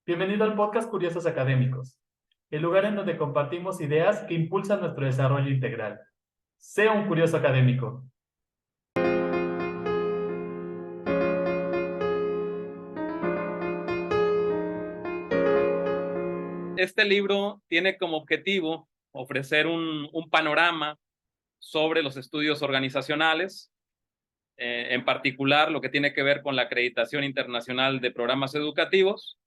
Bienvenido al podcast Curiosos Académicos, el lugar en donde compartimos ideas que impulsan nuestro desarrollo integral. Sea un curioso académico. Este libro tiene como objetivo ofrecer un panorama sobre los estudios organizacionales, en particular lo que tiene que ver con la acreditación internacional de programas educativos.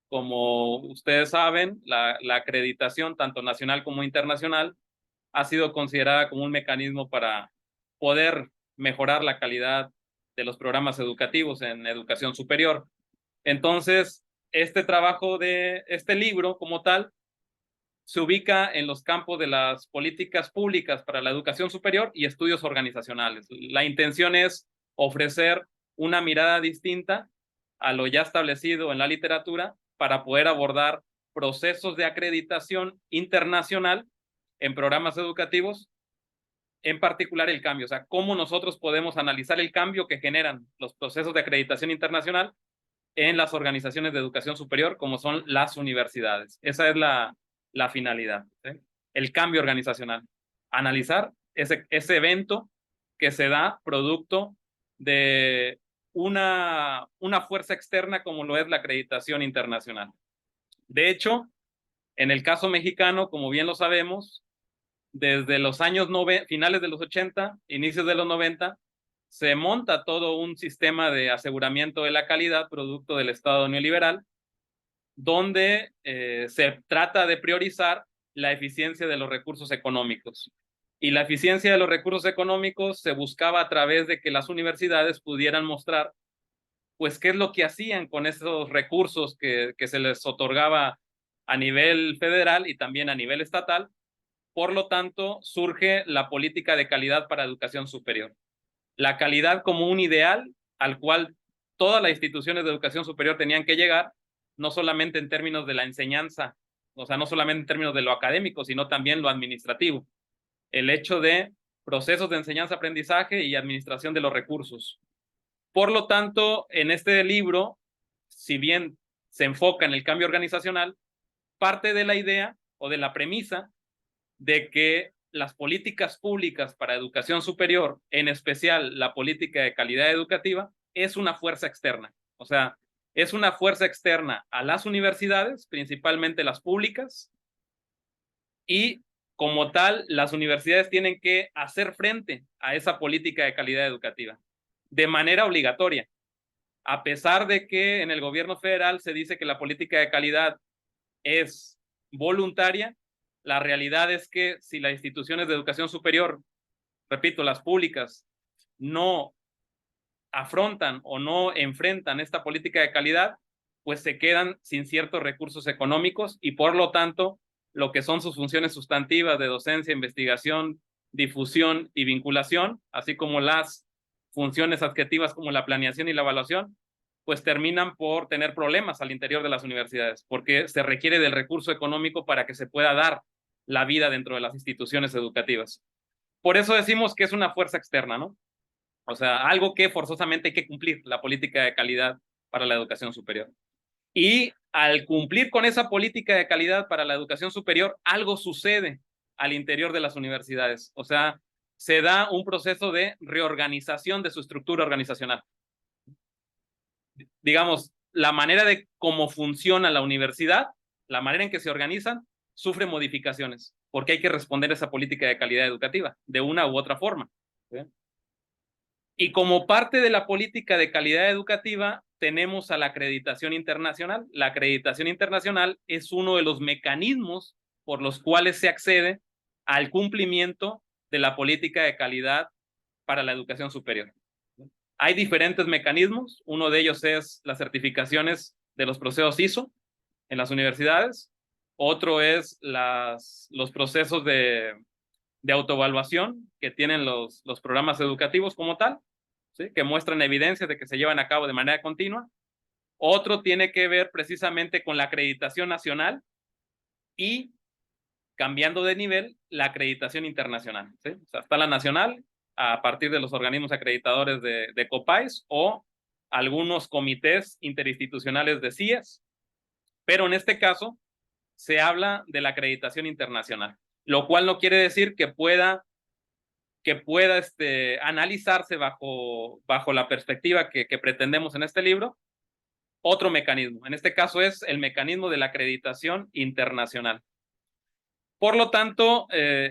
Como ustedes saben, la acreditación, tanto nacional como internacional, ha sido considerada como un mecanismo para poder mejorar la calidad de los programas educativos en educación superior. Entonces, este trabajo de este libro como tal se ubica en los campos de las políticas públicas para la educación superior y estudios organizacionales. La intención es ofrecer una mirada distinta a lo ya establecido en la literatura para poder abordar procesos de acreditación internacional en programas educativos, en particular el cambio, o sea, cómo nosotros podemos analizar el cambio que generan los procesos de acreditación internacional en las organizaciones de educación superior, como son las universidades. Esa es la finalidad, ¿sí? El cambio organizacional. Analizar ese evento que se da producto de una fuerza externa como lo es la acreditación internacional. De hecho, en el caso mexicano, como bien lo sabemos, desde los años finales de los 80, inicios de los 90, se monta todo un sistema de aseguramiento de la calidad producto del Estado neoliberal, donde se trata de priorizar la eficiencia de los recursos económicos. Y la eficiencia de los recursos económicos se buscaba a través de que las universidades pudieran mostrar, pues, qué es lo que hacían con esos recursos que se les otorgaba a nivel federal y también a nivel estatal. Por lo tanto, surge la política de calidad para educación superior. La calidad como un ideal al cual todas las instituciones de educación superior tenían que llegar, no solamente en términos de la enseñanza, o sea, no solamente en términos de lo académico, sino también lo administrativo. El hecho de procesos de enseñanza-aprendizaje y administración de los recursos. Por lo tanto, en este libro, si bien se enfoca en el cambio organizacional, parte de la idea o de la premisa de que las políticas públicas para educación superior, en especial la política de calidad educativa, es una fuerza externa. O sea, es una fuerza externa a las universidades, principalmente las públicas, y como tal, las universidades tienen que hacer frente a esa política de calidad educativa de manera obligatoria. A pesar de que en el gobierno federal se dice que la política de calidad es voluntaria, la realidad es que si las instituciones de educación superior, repito, las públicas, no afrontan o no enfrentan esta política de calidad, pues se quedan sin ciertos recursos económicos y por lo tanto lo que son sus funciones sustantivas de docencia, investigación, difusión y vinculación, así como las funciones adjetivas como la planeación y la evaluación, pues terminan por tener problemas al interior de las universidades, porque se requiere del recurso económico para que se pueda dar la vida dentro de las instituciones educativas. Por eso decimos que es una fuerza externa, ¿no? O sea, algo que forzosamente hay que cumplir, la política de calidad para la educación superior. Y al cumplir con esa política de calidad para la educación superior, algo sucede al interior de las universidades. O sea, se da un proceso de reorganización de su estructura organizacional. Digamos, la manera de cómo funciona la universidad, la manera en que se organizan, sufre modificaciones, porque hay que responder a esa política de calidad educativa de una u otra forma, ¿sí? Y como parte de la política de calidad educativa, tenemos a la acreditación internacional. La acreditación internacional es uno de los mecanismos por los cuales se accede al cumplimiento de la política de calidad para la educación superior. Hay diferentes mecanismos. Uno de ellos es las certificaciones de los procesos ISO en las universidades. Otro es los procesos de autoevaluación que tienen los programas educativos como tal, ¿sí? Que muestran evidencias de que se llevan a cabo de manera continua. Otro tiene que ver precisamente con la acreditación nacional y, cambiando de nivel, la acreditación internacional, ¿sí? O sea, está la nacional a partir de los organismos acreditadores de COPAIS o algunos comités interinstitucionales de CIES, Pero en este caso se habla de la acreditación internacional, lo cual no quiere decir que pueda analizarse bajo la perspectiva que pretendemos en este libro, otro mecanismo. En este caso es el mecanismo de la acreditación internacional. Por lo tanto,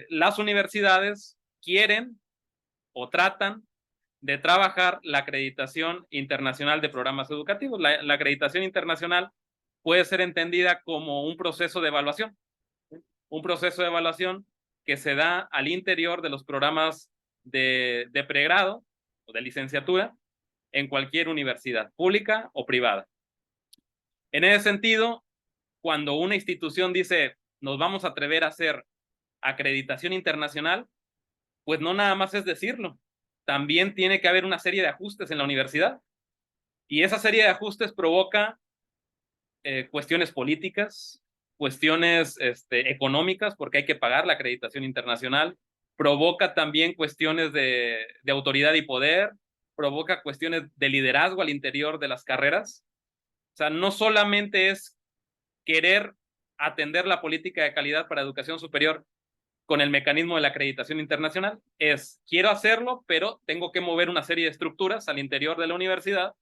las universidades quieren o tratan de trabajar la acreditación internacional de programas educativos. La acreditación internacional puede ser entendida como un proceso de evaluación, ¿sí? Un proceso de evaluación que se da al interior de los programas de pregrado o de licenciatura en cualquier universidad, pública o privada. En ese sentido, cuando una institución dice, nos vamos a atrever a hacer acreditación internacional, pues no nada más es decirlo, también tiene que haber una serie de ajustes en la universidad. Y esa serie de ajustes provoca cuestiones políticas, cuestiones económicas, porque hay que pagar la acreditación internacional, provoca también cuestiones de autoridad y poder, provoca cuestiones de liderazgo al interior de las carreras. O sea, no solamente es querer atender la política de calidad para educación superior con el mecanismo de la acreditación internacional, es quiero hacerlo, pero tengo que mover una serie de estructuras al interior de la universidad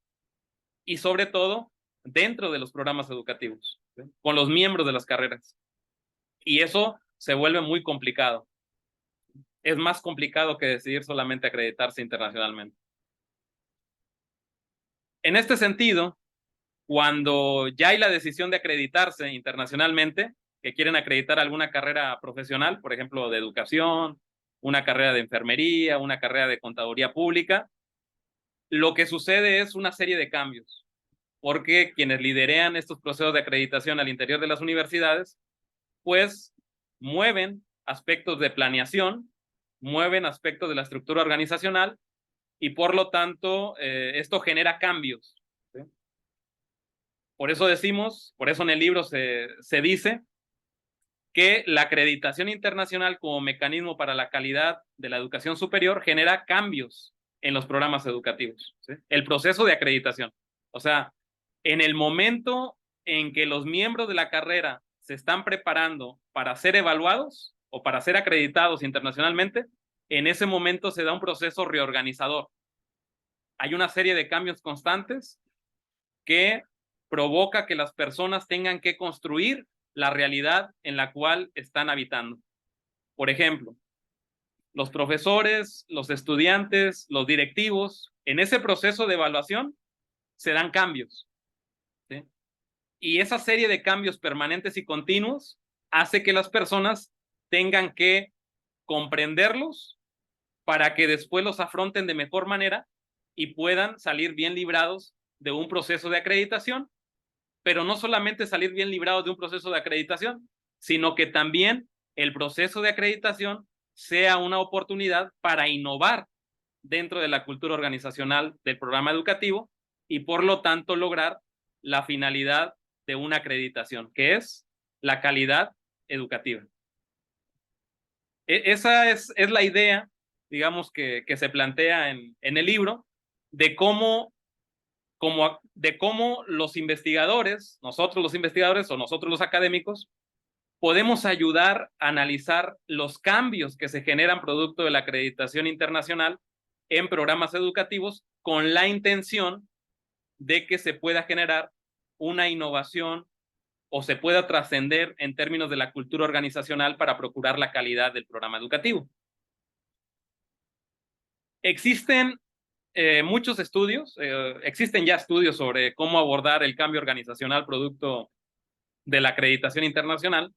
y sobre todo dentro de los programas educativos, ¿sí? Con los miembros de las carreras. Y eso se vuelve muy complicado. Es más complicado que decidir solamente acreditarse internacionalmente. En este sentido, cuando ya hay la decisión de acreditarse internacionalmente, que quieren acreditar alguna carrera profesional, por ejemplo, de educación, una carrera de enfermería, una carrera de contaduría pública, lo que sucede es una serie de cambios, porque quienes liderean estos procesos de acreditación al interior de las universidades, pues mueven aspectos de planeación, mueven aspectos de la estructura organizacional y por lo tanto esto genera cambios, ¿sí? Por eso decimos, por eso en el libro se dice que la acreditación internacional como mecanismo para la calidad de la educación superior genera cambios en los programas educativos, ¿sí? El proceso de acreditación. O sea, en el momento en que los miembros de la carrera se están preparando para ser evaluados o para ser acreditados internacionalmente, en ese momento se da un proceso reorganizador. Hay una serie de cambios constantes que provoca que las personas tengan que construir la realidad en la cual están habitando. Por ejemplo, los profesores, los estudiantes, los directivos, en ese proceso de evaluación se dan cambios, ¿sí? Y esa serie de cambios permanentes y continuos hace que las personas tengan que comprenderlos para que después los afronten de mejor manera y puedan salir bien librados de un proceso de acreditación, pero no solamente salir bien librados de un proceso de acreditación, sino que también el proceso de acreditación sea una oportunidad para innovar dentro de la cultura organizacional del programa educativo y por lo tanto lograr la finalidad de una acreditación, que es la calidad educativa. Esa es la idea, digamos, que se plantea en el libro, de cómo los investigadores, nosotros los investigadores o nosotros los académicos, podemos ayudar a analizar los cambios que se generan producto de la acreditación internacional en programas educativos con la intención de que se pueda generar una innovación o se pueda trascender en términos de la cultura organizacional para procurar la calidad del programa educativo. Existen muchos estudios, existen ya estudios sobre cómo abordar el cambio organizacional producto de la acreditación internacional.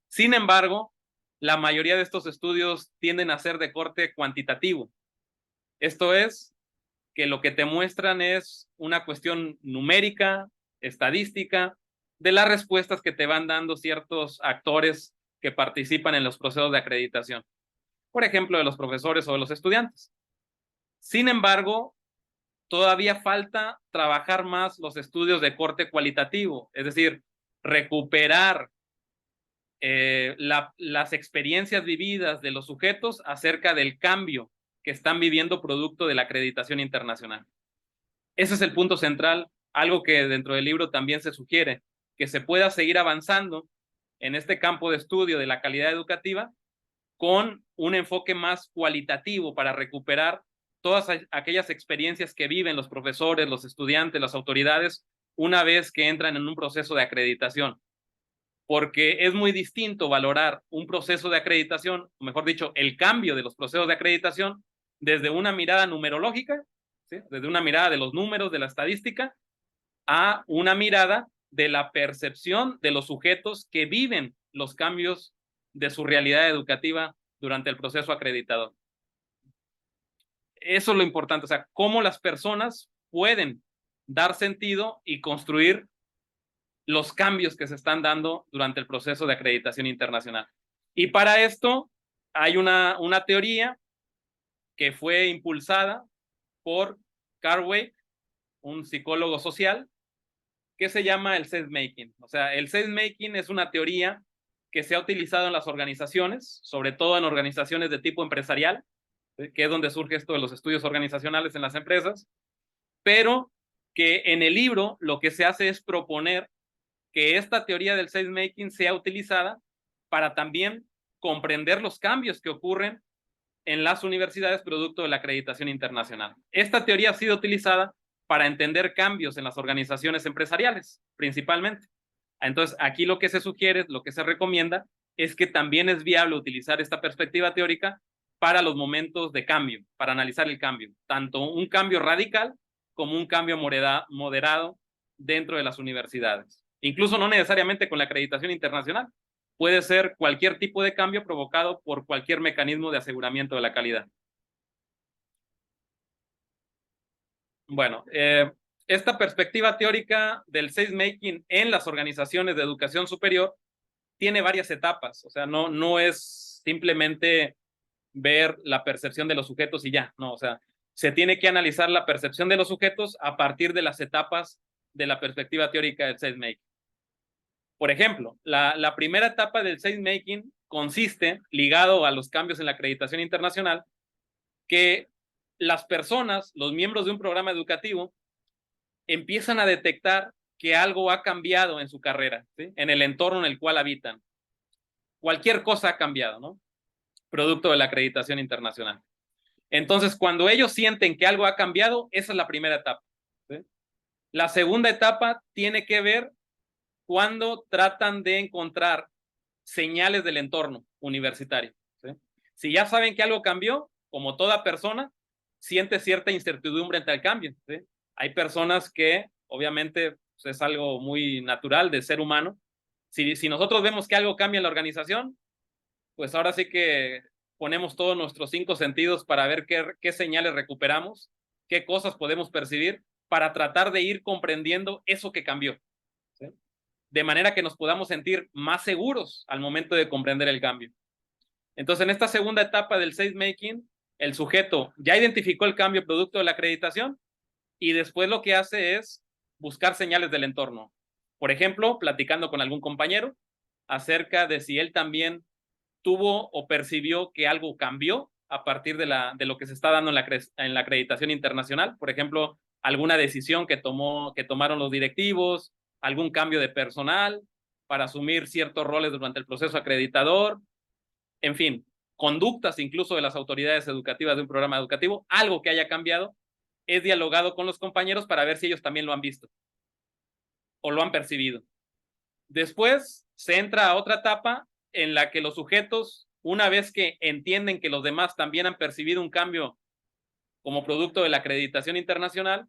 Sin embargo, la mayoría de estos estudios tienden a ser de corte cuantitativo. Esto es, que lo que te muestran es una cuestión numérica, estadística, de las respuestas que te van dando ciertos actores que participan en los procesos de acreditación. Por ejemplo, de los profesores o de los estudiantes. Sin embargo, todavía falta trabajar más los estudios de corte cualitativo, es decir, recuperar las experiencias vividas de los sujetos acerca del cambio que están viviendo producto de la acreditación internacional. Ese es el punto central, algo que dentro del libro también se sugiere, que se pueda seguir avanzando en este campo de estudio de la calidad educativa con un enfoque más cualitativo para recuperar todas aquellas experiencias que viven los profesores, los estudiantes, las autoridades, una vez que entran en un proceso de acreditación. Porque es muy distinto valorar un proceso de acreditación, o mejor dicho, el cambio de los procesos de acreditación, desde una mirada numerológica, ¿sí? Desde una mirada de los números, de la estadística, a una mirada de la percepción de los sujetos que viven los cambios de su realidad educativa durante el proceso acreditador. Eso es lo importante, o sea, cómo las personas pueden dar sentido y construir los cambios que se están dando durante el proceso de acreditación internacional. Y para esto hay una teoría que fue impulsada por Carl Weick, un psicólogo social, que se llama el sense-making. O sea, el sense-making es una teoría que se ha utilizado en las organizaciones, sobre todo en organizaciones de tipo empresarial, que es donde surge esto de los estudios organizacionales en las empresas, pero que en el libro lo que se hace es proponer que esta teoría del sense-making sea utilizada para también comprender los cambios que ocurren en las universidades producto de la acreditación internacional. Esta teoría ha sido utilizada para entender cambios en las organizaciones empresariales, principalmente. Entonces, aquí lo que se sugiere, lo que se recomienda, es que también es viable utilizar esta perspectiva teórica para los momentos de cambio, para analizar el cambio, tanto un cambio radical como un cambio moderado dentro de las universidades. Incluso no necesariamente con la acreditación internacional, puede ser cualquier tipo de cambio provocado por cualquier mecanismo de aseguramiento de la calidad. Bueno, esta perspectiva teórica del sense-making en las organizaciones de educación superior tiene varias etapas, o sea, no es simplemente ver la percepción de los sujetos y ya, no, o sea, se tiene que analizar la percepción de los sujetos a partir de las etapas de la perspectiva teórica del sense-making. Por ejemplo, la primera etapa del sense-making consiste, ligado a los cambios en la acreditación internacional, que las personas, los miembros de un programa educativo, empiezan a detectar que algo ha cambiado en su carrera, ¿sí? En el entorno en el cual habitan. Cualquier cosa ha cambiado, ¿no? Producto de la acreditación internacional. Entonces, cuando ellos sienten que algo ha cambiado, esa es la primera etapa, ¿sí? La segunda etapa tiene que ver cuando tratan de encontrar señales del entorno universitario, ¿sí? Si ya saben que algo cambió, como toda persona, siente cierta incertidumbre ante el cambio, ¿sí? Hay personas que, obviamente, pues es algo muy natural de ser humano. Si nosotros vemos que algo cambia en la organización, pues ahora sí que ponemos todos nuestros 5 sentidos para ver qué señales recuperamos, qué cosas podemos percibir para tratar de ir comprendiendo eso que cambió, ¿sí? De manera que nos podamos sentir más seguros al momento de comprender el cambio. Entonces, en esta segunda etapa del sense-making, el sujeto ya identificó el cambio producto de la acreditación y después lo que hace es buscar señales del entorno. Por ejemplo, platicando con algún compañero acerca de si él también tuvo o percibió que algo cambió a partir de lo que se está dando en la acreditación internacional. Por ejemplo, alguna decisión que tomaron los directivos, algún cambio de personal para asumir ciertos roles durante el proceso acreditador, en fin, conductas incluso de las autoridades educativas de un programa educativo, algo que haya cambiado, es dialogado con los compañeros para ver si ellos también lo han visto o lo han percibido. Después se entra a otra etapa en la que los sujetos, una vez que entienden que los demás también han percibido un cambio como producto de la acreditación internacional,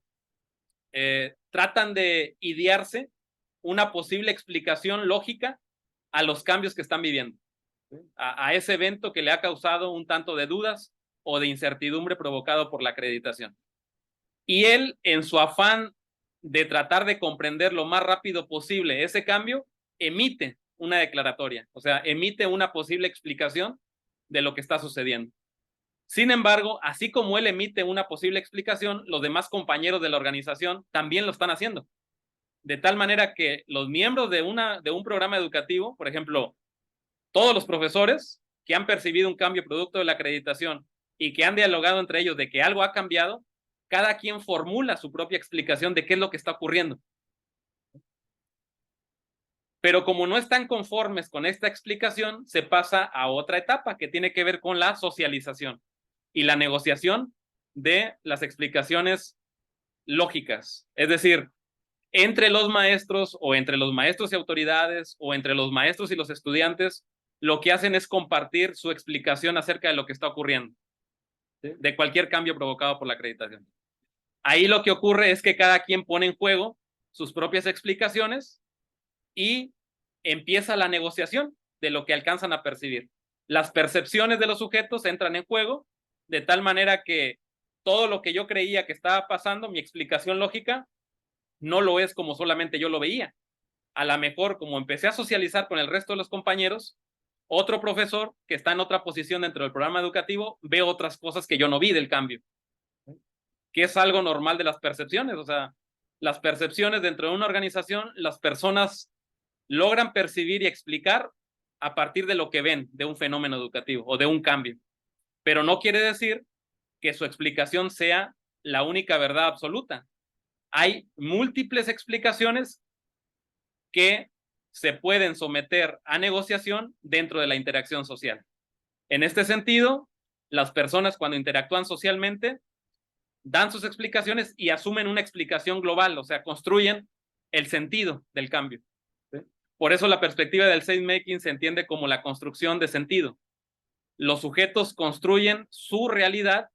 tratan de idearse una posible explicación lógica a los cambios que están viviendo, a ese evento que le ha causado un tanto de dudas o de incertidumbre provocado por la acreditación. Y él, en su afán de tratar de comprender lo más rápido posible ese cambio, emite una declaratoria, o sea, emite una posible explicación de lo que está sucediendo. Sin embargo, así como él emite una posible explicación, los demás compañeros de la organización también lo están haciendo. De tal manera que los miembros de un programa educativo, por ejemplo, todos los profesores que han percibido un cambio producto de la acreditación y que han dialogado entre ellos de que algo ha cambiado, cada quien formula su propia explicación de qué es lo que está ocurriendo. Pero como no están conformes con esta explicación, se pasa a otra etapa que tiene que ver con la socialización y la negociación de las explicaciones lógicas. Es decir, entre los maestros o entre los maestros y autoridades o entre los maestros y los estudiantes, lo que hacen es compartir su explicación acerca de lo que está ocurriendo, ¿sí? De cualquier cambio provocado por la acreditación. Ahí lo que ocurre es que cada quien pone en juego sus propias explicaciones y empieza la negociación de lo que alcanzan a percibir. Las percepciones de los sujetos entran en juego de tal manera que todo lo que yo creía que estaba pasando, mi explicación lógica, no lo es como solamente yo lo veía. A lo mejor, como empecé a socializar con el resto de los compañeros, otro profesor que está en otra posición dentro del programa educativo ve otras cosas que yo no vi del cambio, que es algo normal de las percepciones. O sea, las percepciones dentro de una organización, las personas logran percibir y explicar a partir de lo que ven de un fenómeno educativo o de un cambio. Pero no quiere decir que su explicación sea la única verdad absoluta. Hay múltiples explicaciones que se pueden someter a negociación dentro de la interacción social. En este sentido, las personas cuando interactúan socialmente dan sus explicaciones y asumen una explicación global, o sea, construyen el sentido del cambio, ¿sí? Por eso la perspectiva del sense-making se entiende como la construcción de sentido. Los sujetos construyen su realidad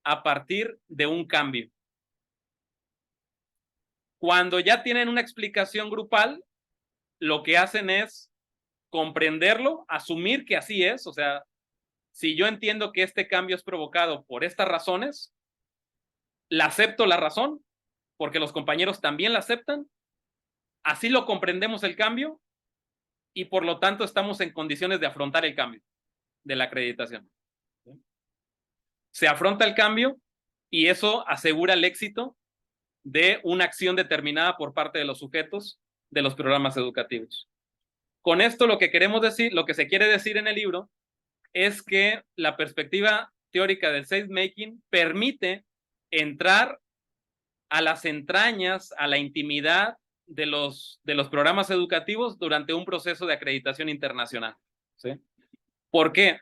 a partir de un cambio. Cuando ya tienen una explicación grupal, lo que hacen es comprenderlo, asumir que así es. O sea, si yo entiendo que este cambio es provocado por estas razones, la acepto la razón, porque los compañeros también la aceptan, así lo comprendemos el cambio y por lo tanto estamos en condiciones de afrontar el cambio de la acreditación. Se afronta el cambio y eso asegura el éxito de una acción determinada por parte de los sujetos de los programas educativos. Con esto lo que queremos decir, lo que se quiere decir en el libro, es que la perspectiva teórica del sense-making permite entrar a las entrañas, a la intimidad de los programas educativos durante un proceso de acreditación internacional, ¿sí? ¿Por qué?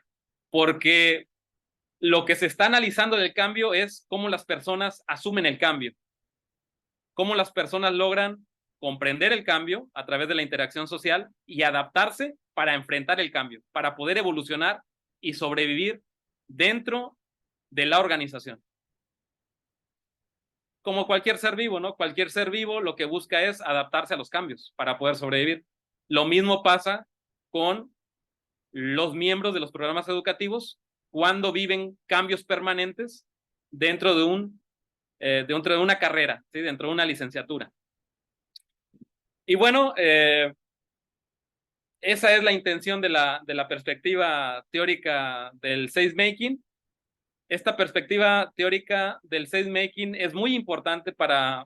Porque lo que se está analizando del cambio es cómo las personas asumen el cambio, cómo las personas logran comprender el cambio a través de la interacción social y adaptarse para enfrentar el cambio, para poder evolucionar y sobrevivir dentro de la organización. Como cualquier ser vivo, ¿no? Cualquier ser vivo lo que busca es adaptarse a los cambios para poder sobrevivir. Lo mismo pasa con los miembros de los programas educativos cuando viven cambios permanentes dentro de una carrera, ¿sí? Dentro de una licenciatura. Y bueno, esa es la intención de la perspectiva teórica del sense-making. Esta perspectiva teórica del sense-making es muy importante para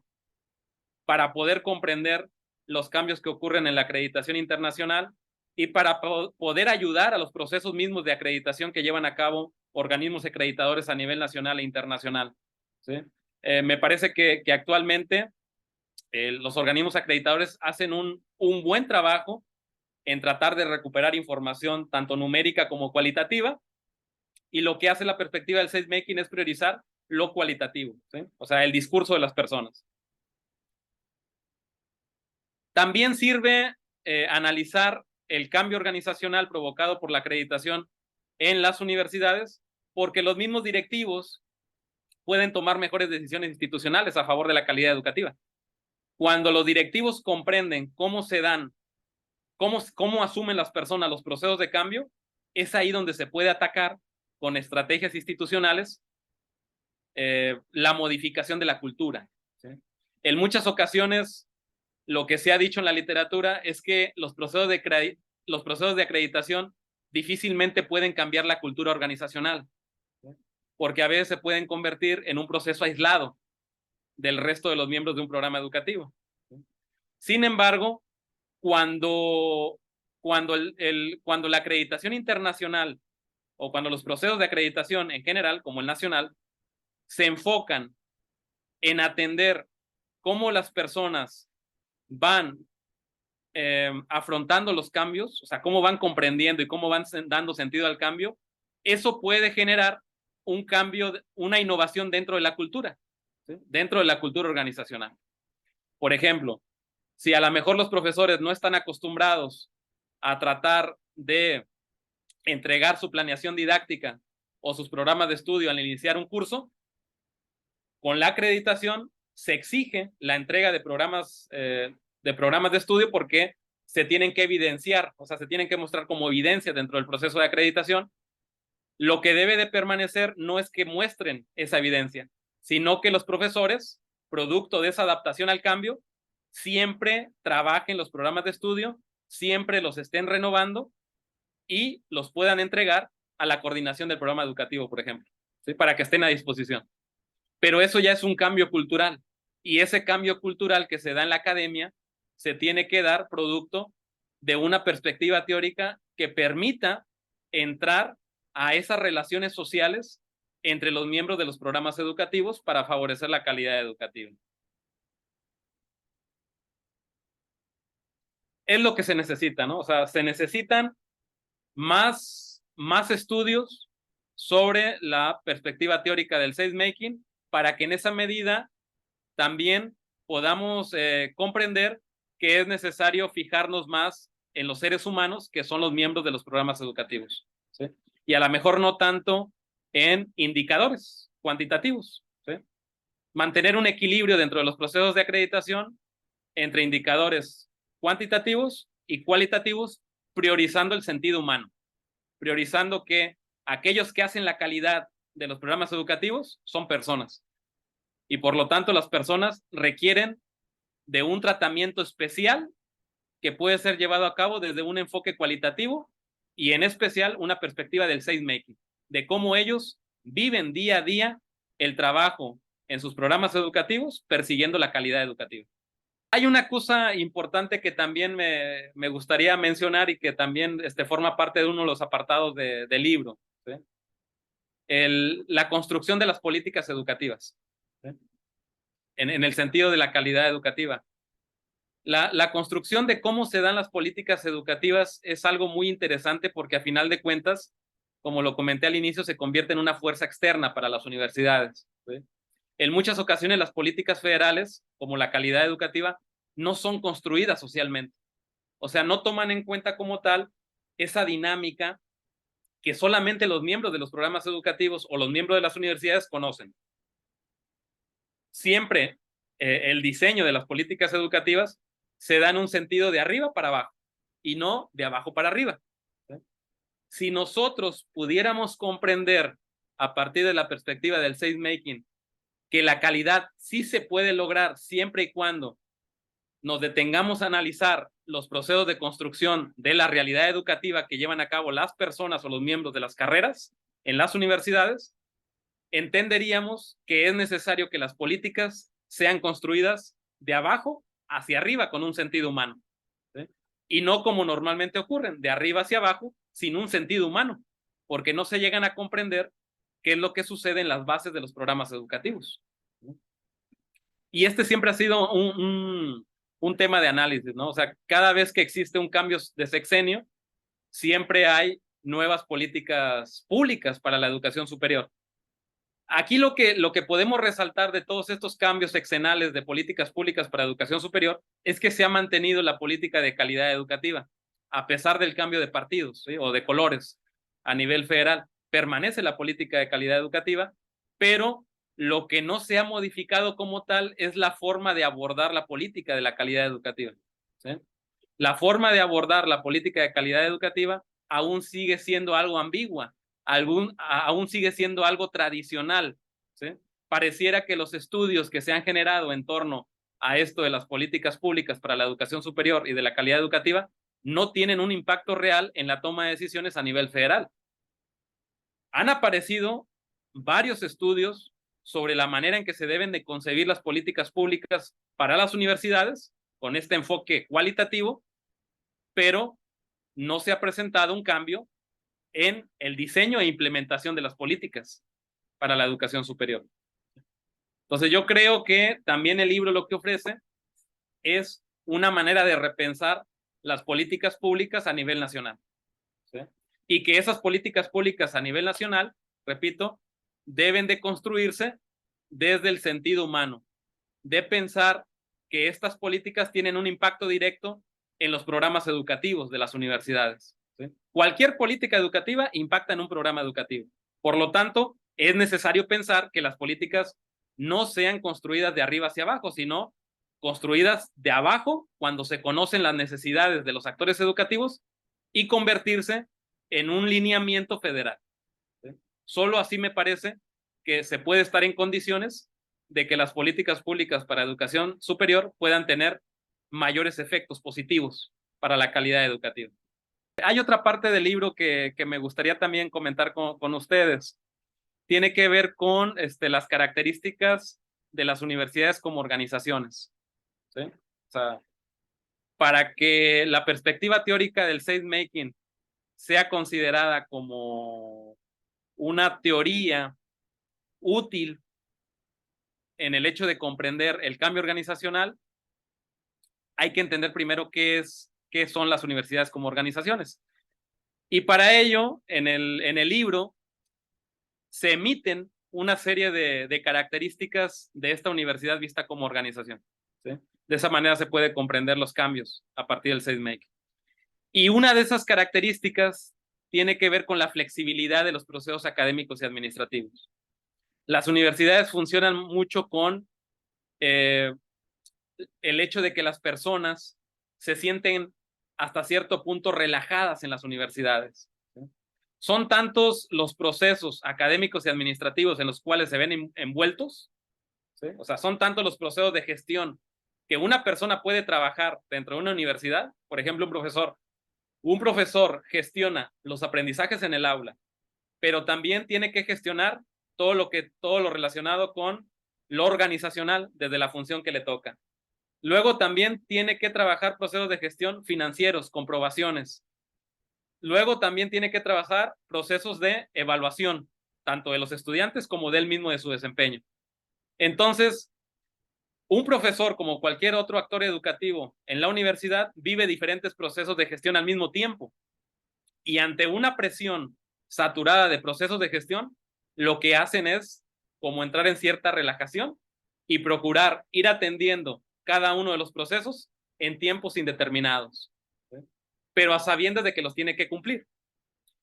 poder comprender los cambios que ocurren en la acreditación internacional y para poder ayudar a los procesos mismos de acreditación que llevan a cabo organismos acreditadores a nivel nacional e internacional, ¿sí? Me parece que actualmente los organismos acreditadores hacen un buen trabajo en tratar de recuperar información tanto numérica como cualitativa, y lo que hace la perspectiva del sense-making es priorizar lo cualitativo, ¿sí? O sea, el discurso de las personas. También sirve analizar el cambio organizacional provocado por la acreditación en las universidades, porque los mismos directivos pueden tomar mejores decisiones institucionales a favor de la calidad educativa. Cuando los directivos comprenden cómo se dan, cómo asumen las personas los procesos de cambio, es ahí donde se puede atacar con estrategias institucionales la modificación de la cultura, ¿sí? En muchas ocasiones, lo que se ha dicho en la literatura es que los procesos de acreditación difícilmente pueden cambiar la cultura organizacional, ¿sí? Porque a veces se pueden convertir en un proceso aislado del resto de los miembros de un programa educativo, ¿sí? Sin embargo, cuando la acreditación internacional o cuando los procesos de acreditación en general, como el nacional, se enfocan en atender cómo las personas van afrontando los cambios, o sea, cómo van comprendiendo y cómo van dando sentido al cambio, eso puede generar un cambio, una innovación dentro de la cultura, ¿sí? Dentro de la cultura organizacional. Por ejemplo, si a lo mejor los profesores no están acostumbrados a tratar de entregar su planeación didáctica o sus programas de estudio al iniciar un curso, con la acreditación se exige la entrega de programas de estudio porque se tienen que evidenciar, o sea, se tienen que mostrar como evidencia dentro del proceso de acreditación. Lo que debe de permanecer no es que muestren esa evidencia, sino que los profesores, producto de esa adaptación al cambio, siempre trabajen los programas de estudio, siempre los estén renovando y los puedan entregar a la coordinación del programa educativo, por ejemplo, ¿sí? Para que estén a disposición. Pero eso ya es un cambio cultural, y ese cambio cultural que se da en la academia se tiene que dar producto de una perspectiva teórica que permita entrar a esas relaciones sociales entre los miembros de los programas educativos para favorecer la calidad educativa. Es lo que se necesita, ¿no? O sea, se necesitan más estudios sobre la perspectiva teórica del sense-making para que en esa medida también podamos comprender que es necesario fijarnos más en los seres humanos que son los miembros de los programas educativos, ¿sí? Y a lo mejor no tanto en indicadores cuantitativos, ¿sí? Mantener un equilibrio dentro de los procesos de acreditación entre indicadores cuantitativos y cualitativos, priorizando el sentido humano, priorizando que aquellos que hacen la calidad de los programas educativos son personas, y por lo tanto las personas requieren de un tratamiento especial que puede ser llevado a cabo desde un enfoque cualitativo y en especial una perspectiva del sense-making, de cómo ellos viven día a día el trabajo en sus programas educativos persiguiendo la calidad educativa. Hay una cosa importante que también me gustaría mencionar y que también forma parte de uno de los apartados del libro, ¿sí? La construcción de las políticas educativas, ¿sí? En el sentido de la calidad educativa. La construcción de cómo se dan las políticas educativas es algo muy interesante porque a final de cuentas, como lo comenté al inicio, se convierte en una fuerza externa para las universidades, ¿sí? En muchas ocasiones las políticas federales, como la calidad educativa, no son construidas socialmente. O sea, no toman en cuenta como tal esa dinámica que solamente los miembros de los programas educativos o los miembros de las universidades conocen. Siempre el diseño de las políticas educativas se da en un sentido de arriba para abajo y no de abajo para arriba, ¿sí? Si nosotros pudiéramos comprender a partir de la perspectiva del sense-making que la calidad sí se puede lograr siempre y cuando nos detengamos a analizar los procesos de construcción de la realidad educativa que llevan a cabo las personas o los miembros de las carreras en las universidades, entenderíamos que es necesario que las políticas sean construidas de abajo hacia arriba con un sentido humano, ¿sí? Y no como normalmente ocurren, de arriba hacia abajo sin un sentido humano, porque no se llegan a comprender qué es lo que sucede en las bases de los programas educativos, ¿sí? Y siempre ha sido un tema de análisis, ¿no? O sea, cada vez que existe un cambio de sexenio, siempre hay nuevas políticas públicas para la educación superior. Aquí lo que podemos resaltar de todos estos cambios sexenales de políticas públicas para educación superior es que se ha mantenido la política de calidad educativa, a pesar del cambio de partidos, ¿sí? O de colores a nivel federal. Permanece la política de calidad educativa, pero lo que no se ha modificado como tal es la forma de abordar la política de la calidad educativa, ¿sí? La forma de abordar la política de calidad educativa aún sigue siendo algo ambigua, aún sigue siendo algo tradicional, ¿sí? Pareciera que los estudios que se han generado en torno a esto de las políticas públicas para la educación superior y de la calidad educativa no tienen un impacto real en la toma de decisiones a nivel federal. Han aparecido varios estudios sobre la manera en que se deben de concebir las políticas públicas para las universidades con este enfoque cualitativo, pero no se ha presentado un cambio en el diseño e implementación de las políticas para la educación superior. Entonces yo creo que también el libro lo que ofrece es una manera de repensar las políticas públicas a nivel nacional, ¿sí? Y que esas políticas públicas a nivel nacional, repito, deben de construirse desde el sentido humano, de pensar que estas políticas tienen un impacto directo en los programas educativos de las universidades, ¿sí? Cualquier política educativa impacta en un programa educativo. Por lo tanto, es necesario pensar que las políticas no sean construidas de arriba hacia abajo, sino construidas de abajo cuando se conocen las necesidades de los actores educativos y convertirse en un lineamiento federal, ¿sí? Solo así me parece que se puede estar en condiciones de que las políticas públicas para educación superior puedan tener mayores efectos positivos para la calidad educativa. Hay otra parte del libro que me gustaría también comentar con ustedes. Tiene que ver con las características de las universidades como organizaciones, ¿sí? O sea, para que la perspectiva teórica del SageMaking sea considerada como una teoría útil en el hecho de comprender el cambio organizacional, hay que entender primero qué son las universidades como organizaciones. Y para ello, en el libro, se emiten una serie de características de esta universidad vista como organización, ¿sí? De esa manera se puede comprender los cambios a partir del SageMaking. Y una de esas características tiene que ver con la flexibilidad de los procesos académicos y administrativos. Las universidades funcionan mucho con el hecho de que las personas se sienten hasta cierto punto relajadas en las universidades, ¿sí? Son tantos los procesos académicos y administrativos en los cuales se ven envueltos, ¿sí? O sea, son tantos los procesos de gestión que una persona puede trabajar dentro de una universidad. Por ejemplo, un profesor gestiona los aprendizajes en el aula, pero también tiene que gestionar todo lo relacionado con lo organizacional desde la función que le toca. Luego también tiene que trabajar procesos de gestión financieros, comprobaciones. Luego también tiene que trabajar procesos de evaluación, tanto de los estudiantes como de él mismo de su desempeño. Entonces, un profesor, como cualquier otro actor educativo en la universidad, vive diferentes procesos de gestión al mismo tiempo. Y ante una presión saturada de procesos de gestión, lo que hacen es como entrar en cierta relajación y procurar ir atendiendo cada uno de los procesos en tiempos indeterminados, ¿sí? Pero a sabiendas de que los tiene que cumplir.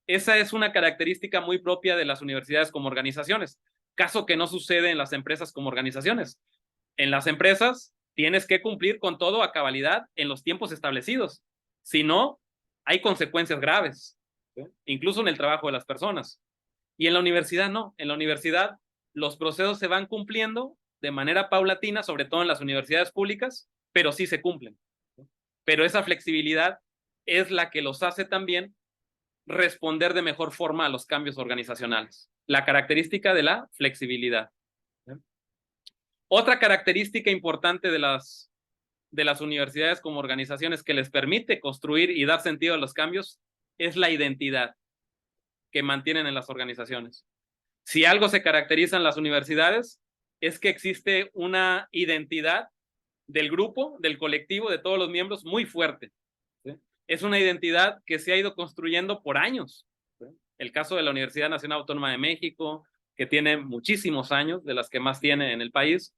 Esa es una característica muy propia de las universidades como organizaciones, caso que no sucede en las empresas como organizaciones. En las empresas tienes que cumplir con todo a cabalidad en los tiempos establecidos. Si no, hay consecuencias graves, ¿sí? Incluso en el trabajo de las personas. Y en la universidad no. En la universidad los procesos se van cumpliendo de manera paulatina, sobre todo en las universidades públicas, pero sí se cumplen, ¿sí? Pero esa flexibilidad es la que los hace también responder de mejor forma a los cambios organizacionales. La característica de la flexibilidad, ¿sí? Otra característica importante de las universidades como organizaciones que les permite construir y dar sentido a los cambios es la identidad que mantienen en las organizaciones. Si algo se caracteriza en las universidades es que existe una identidad del grupo, del colectivo, de todos los miembros muy fuerte, ¿sí? Es una identidad que se ha ido construyendo por años, ¿sí? El caso de la Universidad Nacional Autónoma de México, que tiene muchísimos años, de las que más tiene en el país,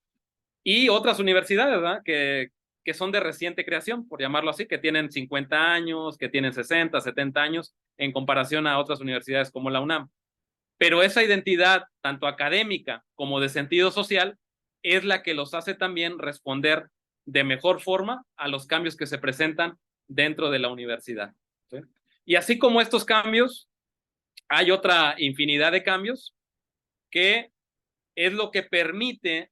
y otras universidades, ¿verdad? Que son de reciente creación, por llamarlo así, que tienen 50 años, que tienen 60, 70 años, en comparación a otras universidades como la UNAM. Pero esa identidad, tanto académica como de sentido social, es la que los hace también responder de mejor forma a los cambios que se presentan dentro de la universidad, ¿sí? Y así como estos cambios, hay otra infinidad de cambios que es lo que permite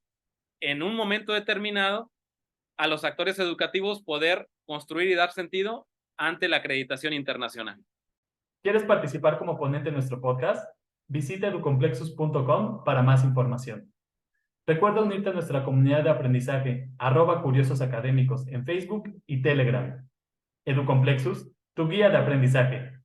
en un momento determinado a los actores educativos poder construir y dar sentido ante la acreditación internacional. ¿Quieres participar como ponente en nuestro podcast? Visita educomplexus.com para más información. Recuerda unirte a nuestra comunidad de aprendizaje @curiososacadémicos en Facebook y Telegram. Educomplexus, tu guía de aprendizaje.